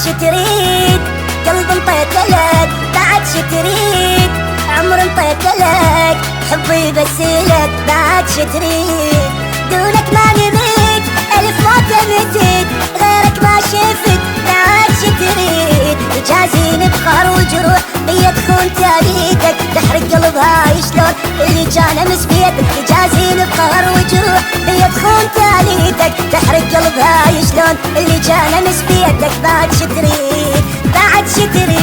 شي تريد؟ قلب انطيته لك، بعد شي تريد؟ عمر انطيته لك، حبي بس لك، بعد شي تريد؟ دونك ما نميت، الف موت متت، غيرك ما شفت، بعد شي تريد؟ يجازيني بخار وجروح، هي تخون تاليتك، تحرق قلبها شلون اللي كان امس بيدك. يجازيني بخار وجروح، هي تخون تاليتك، تحرق قلبها شلون اللي كان امس بيدك. بعد شي تريد؟ بعد شي تريد؟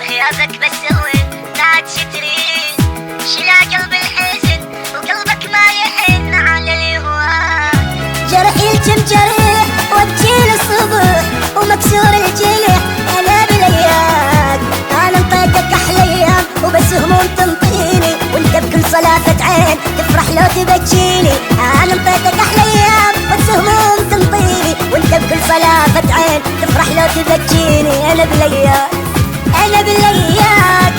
غيابك بسوي، بعد شي تريد؟ شيل قلب الحزن وقلبك ما يحن على الهواك. جرحي الجم جريح وابكي الصبح ومكسور الجلح، انا بلياك انا انطيتك احلى ايام وبس هموم تنطيني، وانت بكل صلافة عين تفرح لو تبجيني. انا انطيتك احلى ايام بس هموم تنطيني، وانت بكل صلافة عين تفرح لو تبجيني. انا بلياك، أنا باللياك.